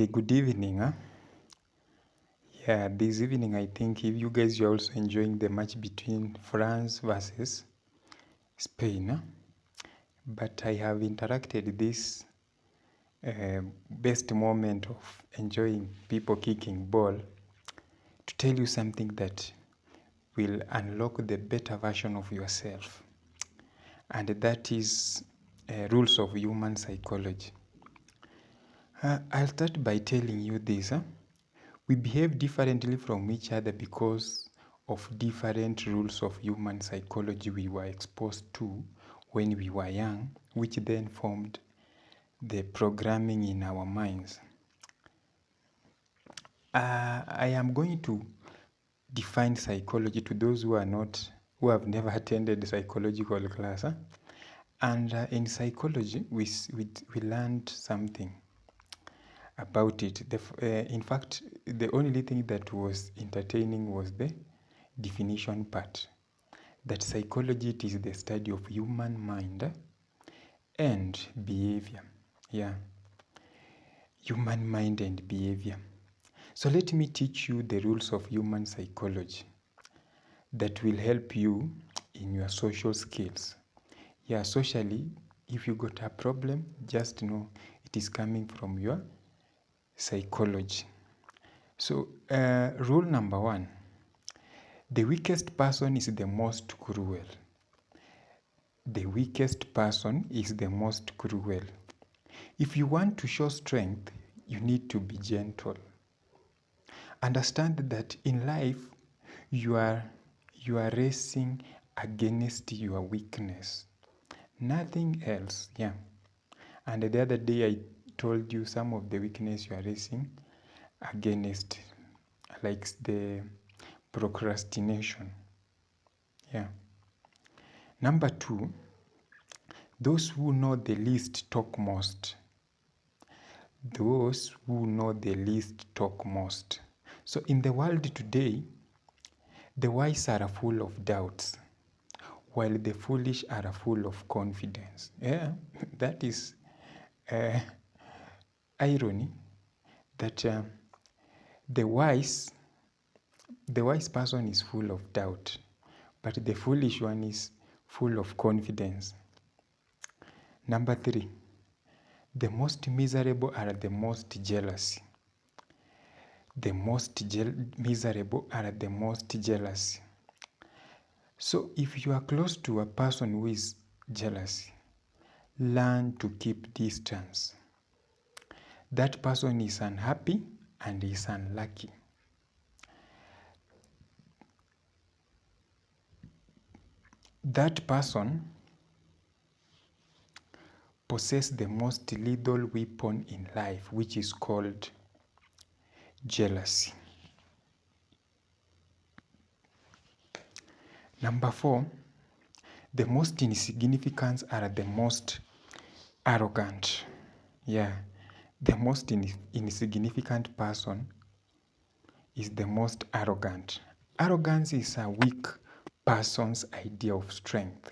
Okay, good evening. Yeah, this evening I think if you guys are also enjoying the match between France versus Spain, but I have interacted this best moment of enjoying people kicking ball to tell you something that will unlock the better version of yourself, and that is rules of human psychology. I'll start by telling you this. We behave differently from each other because of different rules of human psychology we were exposed to when we were young, which then formed the programming in our minds. I am going to define psychology to those who have never attended psychological class. And in psychology, we learned something about it. In fact, the only thing that was entertaining was the definition part. That psychology it is the study of human mind and behavior. Yeah, human mind and behavior. So let me teach you the rules of human psychology that will help you in your social skills. Yeah, socially, if you got a problem, just know it is coming from your psychology. So, rule number 1, the weakest person is the most cruel. The weakest person is the most cruel. If you want to show strength, you need to be gentle. Understand that in life, you are racing against your weakness. Nothing else, yeah. And the other day I told you some of the weakness you are racing against, like the procrastination. Yeah. Number 2, those who know the least talk most. Those who know the least talk most. So in the world today, the wise are full of doubts, while the foolish are full of confidence. Yeah, that is irony that the wise person is full of doubt, but the foolish one is full of confidence. Number 3, the most miserable are the most jealous. The most miserable are the most jealous. So if you are close to a person who is jealous, learn to keep distance. That person is unhappy and is unlucky. That person possesses the most lethal weapon in life, which is called jealousy. Number 4, the most insignificant are the most arrogant. Yeah, the most insignificant person is the most arrogant. Arrogance is a weak person's idea of strength.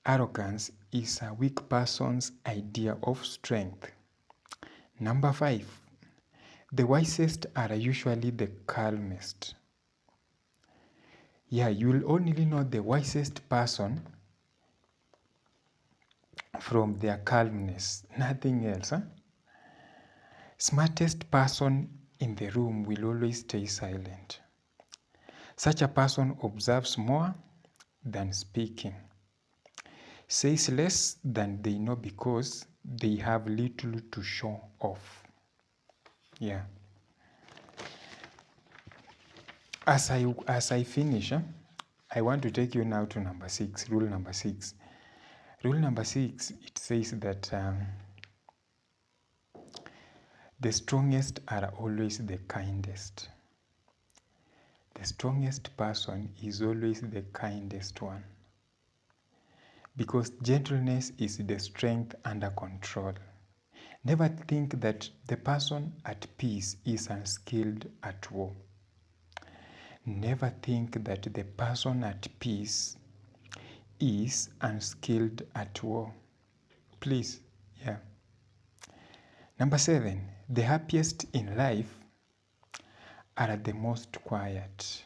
Arrogance is a weak person's idea of strength. Number 5, the wisest are usually the calmest. Yeah, you'll only know the wisest person from their calmness, nothing else. Smartest person in the room will always stay silent. Such a person observes more than speaking, says less than they know because they have little to show off. Yeah. As I finish, I want to take you now to number 6, rule number 6. Rule number 6, it says that the strongest are always the kindest. The strongest person is always the kindest one. Because gentleness is the strength under control. Never think that the person at peace is unskilled at war. Never think that the person at peace is unskilled at war. Please, yeah. Number 7, the happiest in life are the most quiet.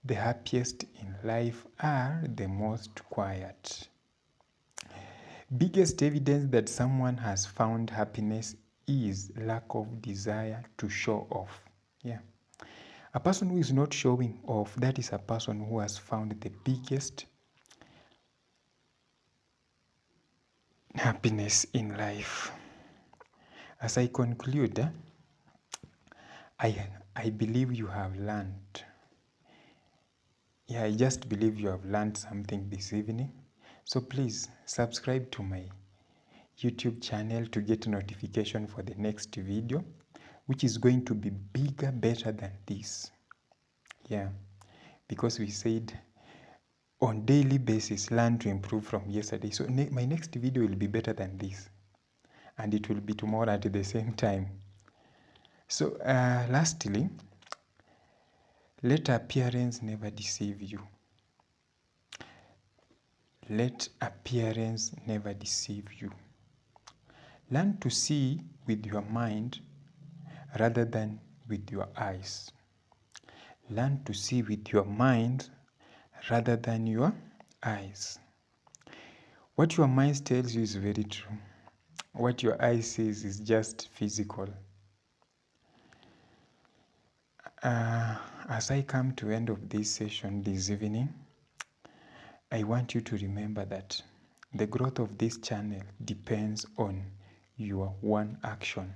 The happiest in life are the most quiet. Biggest evidence that someone has found happiness is lack of desire to show off. Yeah. A person who is not showing off, that is a person who has found the biggest happiness in life. As I conclude, I believe you have learned. I just believe you have learned something this evening. So please subscribe to my YouTube channel to get notification for the next video, which is going to be bigger, better than this. Because we said on daily basis, learn to improve from yesterday. So my next video will be better than this, and it will be tomorrow at the same time. So lastly, let appearance never deceive you. Let appearance never deceive you. Learn to see with your mind rather than with your eyes. Learn to see with your mind rather than your eyes. What your mind tells you is very true. What your eye sees is just physical. As I come to end of this session this evening, I want you to remember that the growth of this channel depends on your one action.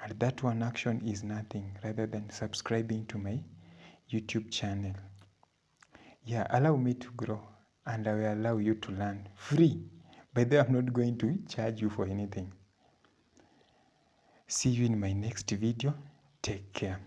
And that one action is nothing rather than subscribing to my YouTube channel. Allow me to grow, and I will allow you to learn free. By the way, I'm not going to charge you for anything. See you in my next video. Take care.